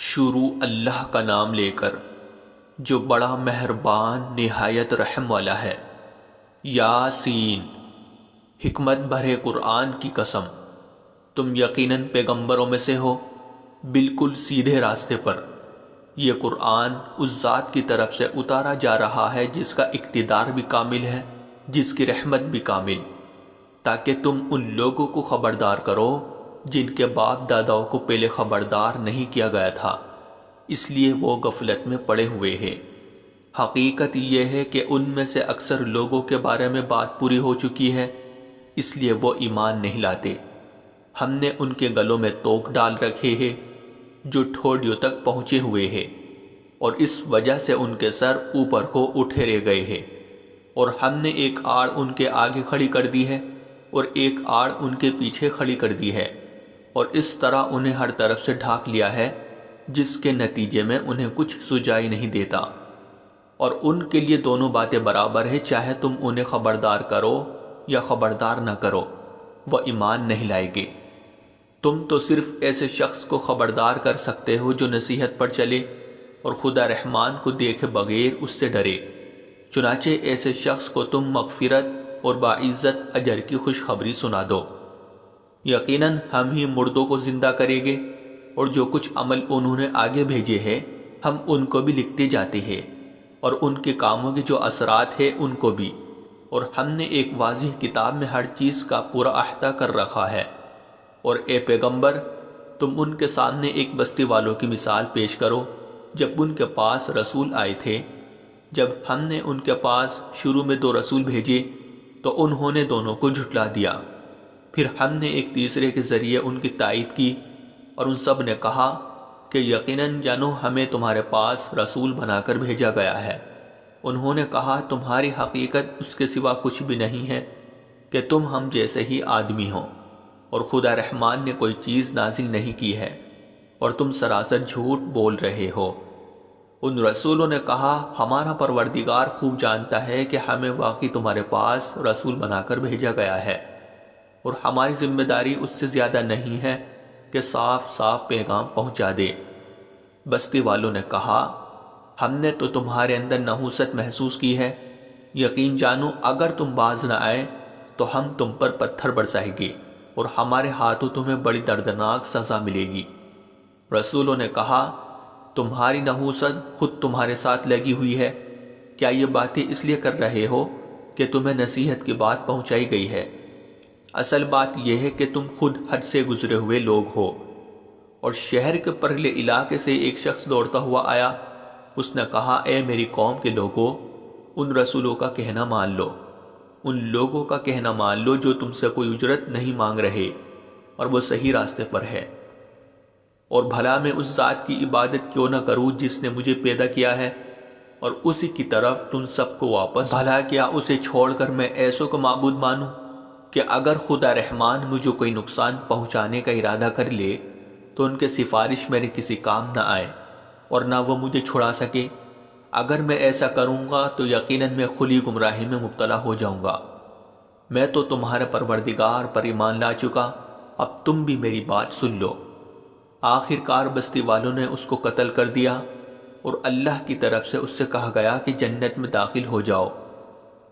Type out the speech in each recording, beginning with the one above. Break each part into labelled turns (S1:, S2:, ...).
S1: شروع اللہ کا نام لے کر جو بڑا مہربان نہایت رحم والا ہے۔ یاسین، حکمت بھرے قرآن کی قسم، تم یقیناً پیغمبروں میں سے ہو، بالکل سیدھے راستے پر۔ یہ قرآن اس ذات کی طرف سے اتارا جا رہا ہے جس کا اقتدار بھی کامل ہے، جس کی رحمت بھی کامل، تاکہ تم ان لوگوں کو خبردار کرو جن کے باپ داداؤں کو پہلے خبردار نہیں کیا گیا تھا، اس لیے وہ غفلت میں پڑے ہوئے ہیں۔ حقیقت یہ ہے کہ ان میں سے اکثر لوگوں کے بارے میں بات پوری ہو چکی ہے، اس لیے وہ ایمان نہیں لاتے۔ ہم نے ان کے گلوں میں توق ڈال رکھے ہیں جو ٹھوڑیوں تک پہنچے ہوئے ہیں، اور اس وجہ سے ان کے سر اوپر کو اٹھے رہ گئے ہیں، اور ہم نے ایک آڑ ان کے آگے کھڑی کر دی ہے اور ایک آڑ ان کے پیچھے کھڑی کر دی ہے، اور اس طرح انہیں ہر طرف سے ڈھانک لیا ہے، جس کے نتیجے میں انہیں کچھ سجائی نہیں دیتا۔ اور ان کے لیے دونوں باتیں برابر ہے، چاہے تم انہیں خبردار کرو یا خبردار نہ کرو، وہ ایمان نہیں لائے گے۔ تم تو صرف ایسے شخص کو خبردار کر سکتے ہو جو نصیحت پر چلے اور خدا رحمان کو دیکھے بغیر اس سے ڈرے۔ چنانچہ ایسے شخص کو تم مغفرت اور باعزت اجر کی خوشخبری سنا دو۔ یقیناً ہم ہی مردوں کو زندہ کریں گے، اور جو کچھ عمل انہوں نے آگے بھیجے ہیں ہم ان کو بھی لکھتے جاتے ہیں، اور ان کے کاموں کے جو اثرات ہیں ان کو بھی، اور ہم نے ایک واضح کتاب میں ہر چیز کا پورا احاطہ کر رکھا ہے۔ اور اے پیغمبر، تم ان کے سامنے ایک بستی والوں کی مثال پیش کرو جب ان کے پاس رسول آئے تھے۔ جب ہم نے ان کے پاس شروع میں 2 رسول بھیجے تو انہوں نے دونوں کو جھٹلا دیا، پھر ہم نے ایک تیسرے کے ذریعے ان کی تائید کی، اور ان سب نے کہا کہ یقیناً جانو ہمیں تمہارے پاس رسول بنا کر بھیجا گیا ہے۔ انہوں نے کہا تمہاری حقیقت اس کے سوا کچھ بھی نہیں ہے کہ تم ہم جیسے ہی آدمی ہو، اور خدا رحمان نے کوئی چیز نازل نہیں کی ہے، اور تم سراسر جھوٹ بول رہے ہو۔ ان رسولوں نے کہا ہمارا پروردگار خوب جانتا ہے کہ ہمیں واقعی تمہارے پاس رسول بنا کر بھیجا گیا ہے، اور ہماری ذمہ داری اس سے زیادہ نہیں ہے کہ صاف صاف پیغام پہنچا دے۔ بستی والوں نے کہا ہم نے تو تمہارے اندر نحوست محسوس کی ہے، یقین جانو اگر تم باز نہ آئے تو ہم تم پر پتھر برسائیں گے، اور ہمارے ہاتھوں تمہیں بڑی دردناک سزا ملے گی۔ رسولوں نے کہا تمہاری نحوست خود تمہارے ساتھ لگی ہوئی ہے، کیا یہ باتیں اس لیے کر رہے ہو کہ تمہیں نصیحت کی بات پہنچائی گئی ہے؟ اصل بات یہ ہے کہ تم خود حد سے گزرے ہوئے لوگ ہو۔ اور شہر کے پرلے علاقے سے ایک شخص دوڑتا ہوا آیا، اس نے کہا اے میری قوم کے لوگوں، ان رسولوں کا کہنا مان لو، ان لوگوں کا کہنا مان لو جو تم سے کوئی اجرت نہیں مانگ رہے، اور وہ صحیح راستے پر ہے۔ اور بھلا میں اس ذات کی عبادت کیوں نہ کروں جس نے مجھے پیدا کیا ہے، اور اسی کی طرف تم سب کو واپس۔ بھلا کیا اسے چھوڑ کر میں ایسوں کو معبود مانوں کہ اگر خدا رحمان مجھے کوئی نقصان پہنچانے کا ارادہ کر لے تو ان کے سفارش میرے کسی کام نہ آئے، اور نہ وہ مجھے چھڑا سکے۔ اگر میں ایسا کروں گا تو یقیناً میں کھلی گمراہی میں مبتلا ہو جاؤں گا۔ میں تو تمہارے پروردگار پر ایمان لا چکا، اب تم بھی میری بات سن لو۔ آخر کار بستی والوں نے اس کو قتل کر دیا، اور اللہ کی طرف سے اس سے کہا گیا کہ جنت میں داخل ہو جاؤ۔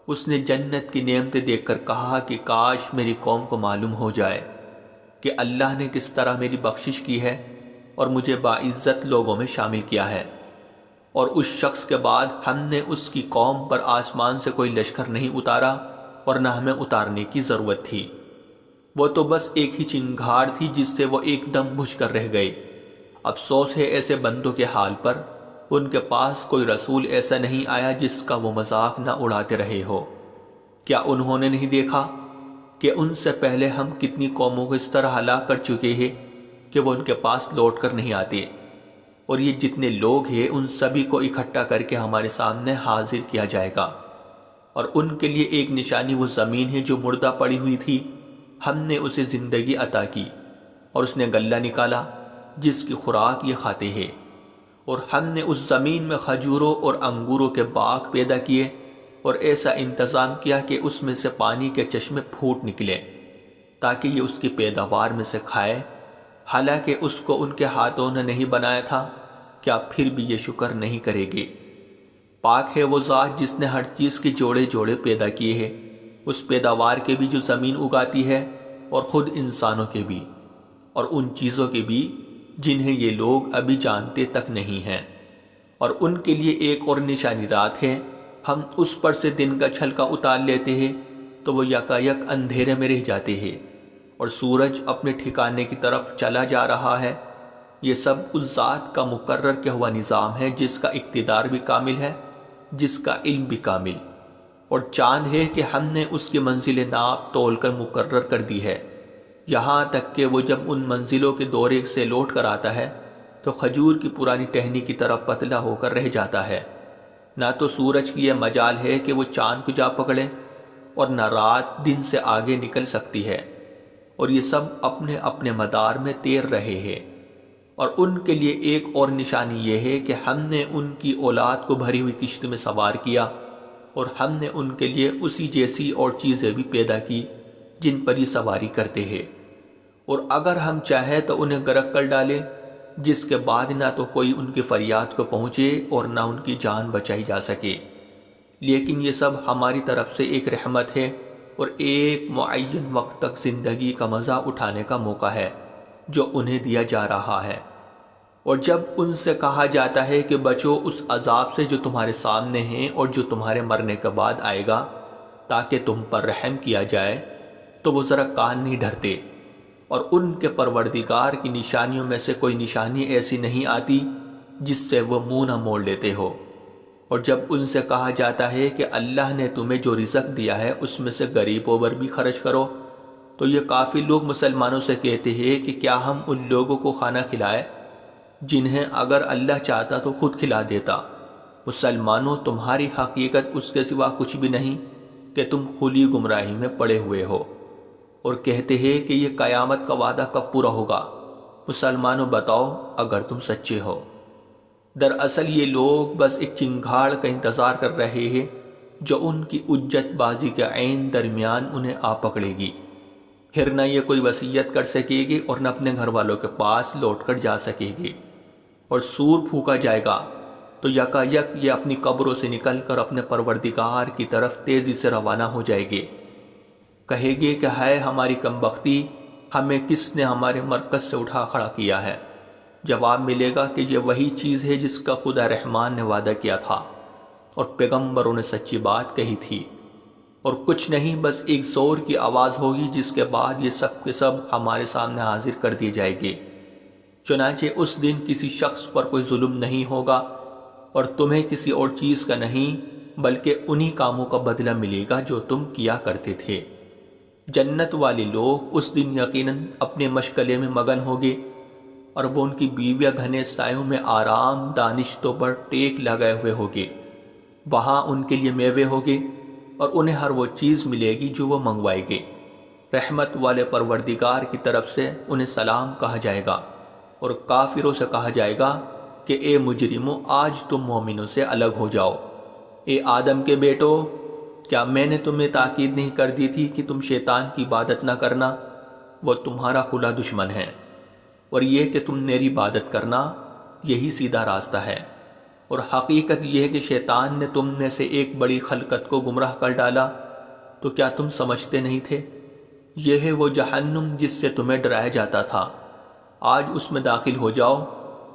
S1: اس نے جنت کی نعمتیں دیکھ کر کہا کہ کاش میری قوم کو معلوم ہو جائے کہ اللہ نے کس طرح میری بخشش کی ہے اور مجھے باعزت لوگوں میں شامل کیا ہے۔ اور اس شخص کے بعد ہم نے اس کی قوم پر آسمان سے کوئی لشکر نہیں اتارا، اور نہ ہمیں اتارنے کی ضرورت تھی۔ وہ تو بس ایک ہی چنگھاڑ تھی جس سے وہ ایک دم بجھ کر رہ گئے۔ افسوس ہے ایسے بندوں کے حال پر، ان کے پاس کوئی رسول ایسا نہیں آیا جس کا وہ مذاق نہ اڑاتے رہے ہو۔ کیا انہوں نے نہیں دیکھا کہ ان سے پہلے ہم کتنی قوموں کو اس طرح ہلاک کر چکے ہیں کہ وہ ان کے پاس لوٹ کر نہیں آتے، اور یہ جتنے لوگ ہیں ان سبھی کو اکٹھا کر کے ہمارے سامنے حاضر کیا جائے گا، اور ان کے لیے ایک نشانی وہ زمین ہے جو مردہ پڑی ہوئی تھی، ہم نے اسے زندگی عطا کی، اور اس نے غلہ نکالا جس کی خوراک یہ کھاتے ہیں، اور ہم نے اس زمین میں کھجوروں اور انگوروں کے باغ پیدا کیے، اور ایسا انتظام کیا کہ اس میں سے پانی کے چشمے پھوٹ نکلے تاکہ یہ اس کی پیداوار میں سے کھائے، حالانکہ اس کو ان کے ہاتھوں نے نہیں بنایا تھا، کیا پھر بھی یہ شکر نہیں کرے گے؟ پاک ہے وہ ذات جس نے ہر چیز کے جوڑے جوڑے پیدا کیے ہیں، اس پیداوار کے بھی جو زمین اگاتی ہے اور خود انسانوں کے بھی، اور ان چیزوں کے بھی جنہیں یہ لوگ ابھی جانتے تک نہیں ہیں۔ اور ان کے لیے ایک اور نشانی رات ہے، ہم اس پر سے دن کا چھلکا اتار لیتے ہیں تو وہ یکایک اندھیرے میں رہ جاتے ہیں، اور سورج اپنے ٹھکانے کی طرف چلا جا رہا ہے۔ یہ سب اس ذات کا مقرر کیا ہوا نظام ہے جس کا اقتدار بھی کامل ہے، جس کا علم بھی کامل۔ اور چاند ہے کہ ہم نے اس کی منزل ناپ تول کر مقرر کر دی ہے، یہاں تک کہ وہ جب ان منزلوں کے دورے سے لوٹ کر آتا ہے تو کھجور کی پرانی ٹہنی کی طرح پتلا ہو کر رہ جاتا ہے۔ نہ تو سورج کی یہ مجال ہے کہ وہ چاند کو جا پکڑے، اور نہ رات دن سے آگے نکل سکتی ہے، اور یہ سب اپنے اپنے مدار میں تیر رہے ہیں۔ اور ان کے لیے ایک اور نشانی یہ ہے کہ ہم نے ان کی اولاد کو بھری ہوئی کشت میں سوار کیا، اور ہم نے ان کے لیے اسی جیسی اور چیزیں بھی پیدا کی جن پر یہ سواری کرتے ہیں، اور اگر ہم چاہیں تو انہیں غرق کر ڈالیں، جس کے بعد نہ تو کوئی ان کی فریاد کو پہنچے اور نہ ان کی جان بچائی جا سکے۔ لیکن یہ سب ہماری طرف سے ایک رحمت ہے اور ایک معین وقت تک زندگی کا مزہ اٹھانے کا موقع ہے جو انہیں دیا جا رہا ہے۔ اور جب ان سے کہا جاتا ہے کہ بچو اس عذاب سے جو تمہارے سامنے ہیں اور جو تمہارے مرنے کے بعد آئے گا تاکہ تم پر رحم کیا جائے، تو وہ ذرا کان نہیں دھرتے، اور ان کے پروردگار کی نشانیوں میں سے کوئی نشانی ایسی نہیں آتی جس سے وہ منہ نہ موڑ لیتے ہو۔ اور جب ان سے کہا جاتا ہے کہ اللہ نے تمہیں جو رزق دیا ہے اس میں سے غریبوں پر بھی خرچ کرو، تو یہ کافی لوگ مسلمانوں سے کہتے ہیں کہ کیا ہم ان لوگوں کو کھانا کھلائے جنہیں اگر اللہ چاہتا تو خود کھلا دیتا۔ مسلمانوں، تمہاری حقیقت اس کے سوا کچھ بھی نہیں کہ تم کھلی گمراہی میں پڑے ہوئے ہو۔ اور کہتے ہیں کہ یہ قیامت کا وعدہ کب پورا ہوگا؟ مسلمانوں بتاؤ اگر تم سچے ہو۔ دراصل یہ لوگ بس ایک چنگھاڑ کا انتظار کر رہے ہیں جو ان کی اجت بازی کے عین درمیان انہیں آ پکڑے گی۔ پھر نہ یہ کوئی وصیت کر سکے گی اور نہ اپنے گھر والوں کے پاس لوٹ کر جا سکے گی۔ اور سور پھونکا جائے گا تو یکایک یہ اپنی قبروں سے نکل کر اپنے پروردگار کی طرف تیزی سے روانہ ہو جائے گے۔ کہے گے کہ ہے ہماری کمبختی، ہمیں کس نے ہمارے مرکز سے اٹھا کھڑا کیا ہے؟ جواب ملے گا کہ یہ وہی چیز ہے جس کا خدا رحمان نے وعدہ کیا تھا اور پیغمبروں نے سچی بات کہی تھی، اور کچھ نہیں، بس ایک زور کی آواز ہوگی جس کے بعد یہ سب کے سب ہمارے سامنے حاضر کر دیے جائے گے۔ چنانچہ اس دن کسی شخص پر کوئی ظلم نہیں ہوگا اور تمہیں کسی اور چیز کا نہیں، بلکہ انہی کاموں کا بدلہ ملے گا جو تم کیا کرتے تھے۔ جنت والے لوگ اس دن یقیناً اپنے مشغلے میں مگن ہوگے، اور وہ ان کی بیویاں گھنے سایوں میں آرام دانشتوں پر ٹیک لگائے ہوئے ہوگے۔ وہاں ان کے لیے میوے ہوگے اور انہیں ہر وہ چیز ملے گی جو وہ منگوائے گے۔ رحمت والے پروردگار کی طرف سے انہیں سلام کہا جائے گا، اور کافروں سے کہا جائے گا کہ اے مجرموں، آج تم مومنوں سے الگ ہو جاؤ۔ اے آدم کے بیٹو، کیا میں نے تمہیں تاکید نہیں کر دی تھی کہ تم شیطان کی عبادت نہ کرنا؟ وہ تمہارا کھلا دشمن ہے، اور یہ کہ تم میری عبادت کرنا، یہی سیدھا راستہ ہے۔ اور حقیقت یہ ہے کہ شیطان نے تم میں سے ایک بڑی خلقت کو گمراہ کر ڈالا، تو کیا تم سمجھتے نہیں تھے؟ یہ ہے وہ جہنم جس سے تمہیں ڈرایا جاتا تھا، آج اس میں داخل ہو جاؤ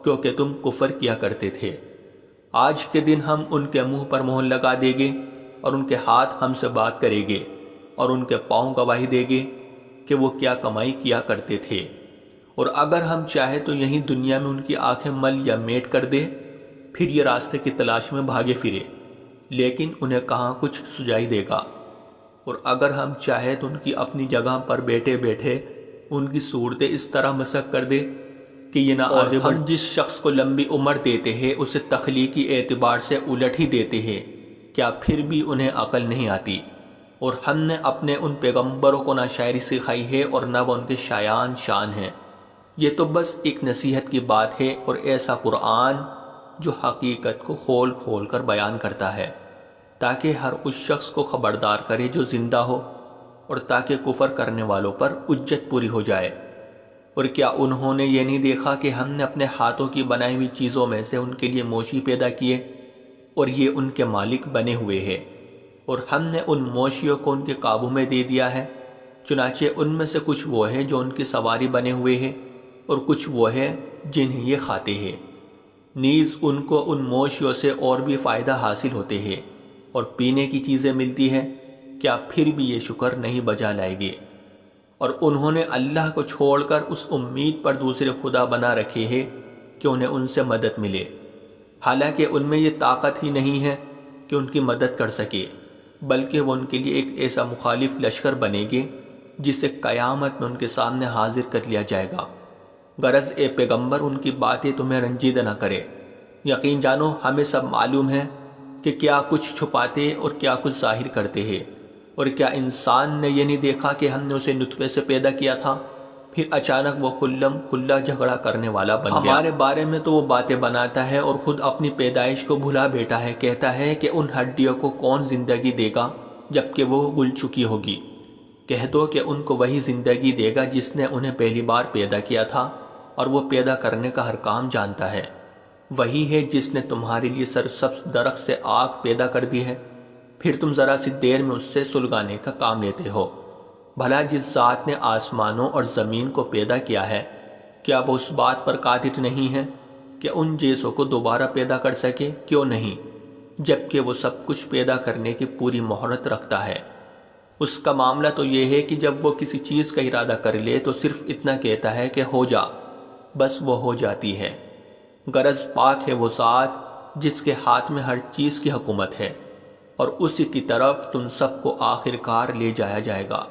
S1: کیونکہ تم کفر کیا کرتے تھے۔ آج کے دن ہم ان کے منہ پر مہر لگا دیں گے، اور ان کے ہاتھ ہم سے بات کریں گے، اور ان کے پاؤں گواہی دیں گے کہ وہ کیا کمائی کیا کرتے تھے۔ اور اگر ہم چاہیں تو یہیں دنیا میں ان کی آنکھیں مل یا میٹ کر دے، پھر یہ راستے کی تلاش میں بھاگے پھرے، لیکن انہیں کہاں کچھ سجائی دے گا۔ اور اگر ہم چاہیں تو ان کی اپنی جگہ پر بیٹھے بیٹھے ان کی صورتیں اس طرح مسخ کر دے کہ یہ نہ آگے بڑھ۔ ہم جس شخص کو لمبی عمر دیتے ہیں اسے تخلیقی اعتبار سے الٹ ہی دیتے ہیں، کیا پھر بھی انہیں عقل نہیں آتی؟ اور ہم نے اپنے ان پیغمبروں کو نہ شاعری سکھائی ہے اور نہ وہ ان کے شایان شان ہیں۔ یہ تو بس ایک نصیحت کی بات ہے، اور ایسا قرآن جو حقیقت کو کھول کھول کر بیان کرتا ہے تاکہ ہر اس شخص کو خبردار کرے جو زندہ ہو، اور تاکہ کفر کرنے والوں پر حجت پوری ہو جائے۔ اور کیا انہوں نے یہ نہیں دیکھا کہ ہم نے اپنے ہاتھوں کی بنائی ہوئی چیزوں میں سے ان کے لیے مویشی پیدا کیے اور یہ ان کے مالک بنے ہوئے ہیں، اور ہم نے ان مویشیوں کو ان کے قابو میں دے دیا ہے، چنانچہ ان میں سے کچھ وہ ہیں جو ان کی سواری بنے ہوئے ہیں اور کچھ وہ ہیں جنہیں یہ کھاتے ہیں۔ نیز ان کو ان مویشیوں سے اور بھی فائدہ حاصل ہوتے ہیں اور پینے کی چیزیں ملتی ہیں، کیا پھر بھی یہ شکر نہیں بجا لائے گے؟ اور انہوں نے اللہ کو چھوڑ کر اس امید پر دوسرے خدا بنا رکھے ہیں کہ انہیں ان سے مدد ملے، حالانکہ ان میں یہ طاقت ہی نہیں ہے کہ ان کی مدد کر سکے، بلکہ وہ ان کے لیے ایک ایسا مخالف لشکر بنے گے جسے قیامت میں ان کے سامنے حاضر کر لیا جائے گا۔ غرض اے پیغمبر ان کی باتیں تمہیں رنجیدہ نہ کرے، یقین جانو ہمیں سب معلوم ہے کہ کیا کچھ چھپاتے اور کیا کچھ ظاہر کرتے ہیں۔ اور کیا انسان نے یہ نہیں دیکھا کہ ہم نے اسے نطفے سے پیدا کیا تھا، پھر اچانک وہ خلم کھلا جھگڑا کرنے والا بن گیا۔ ہمارے بارے میں تو وہ باتیں بناتا ہے اور خود اپنی پیدائش کو بھلا بیٹھا ہے، کہتا ہے کہ ان ہڈیوں کو کون زندگی دے گا جبکہ وہ گل چکی ہوگی۔ کہہ دو کہ ان کو وہی زندگی دے گا جس نے انہیں پہلی بار پیدا کیا تھا، اور وہ پیدا کرنے کا ہر کام جانتا ہے۔ وہی ہے جس نے تمہارے لیے سرسبز درخت سے آگ پیدا کر دی ہے، پھر تم ذرا سی دیر میں اس سے سلگانے کا کام لیتے ہو۔ بھلا جس ذات نے آسمانوں اور زمین کو پیدا کیا ہے، کیا وہ اس بات پر قادر نہیں ہے کہ ان جیسوں کو دوبارہ پیدا کر سکے؟ کیوں نہیں، جبکہ وہ سب کچھ پیدا کرنے کی پوری مہارت رکھتا ہے۔ اس کا معاملہ تو یہ ہے کہ جب وہ کسی چیز کا ارادہ کر لے تو صرف اتنا کہتا ہے کہ ہو جا، بس وہ ہو جاتی ہے۔ غرض پاک ہے وہ ذات جس کے ہاتھ میں ہر چیز کی حکومت ہے، اور اسی کی طرف تم سب کو آخر کار لے جایا جائے گا۔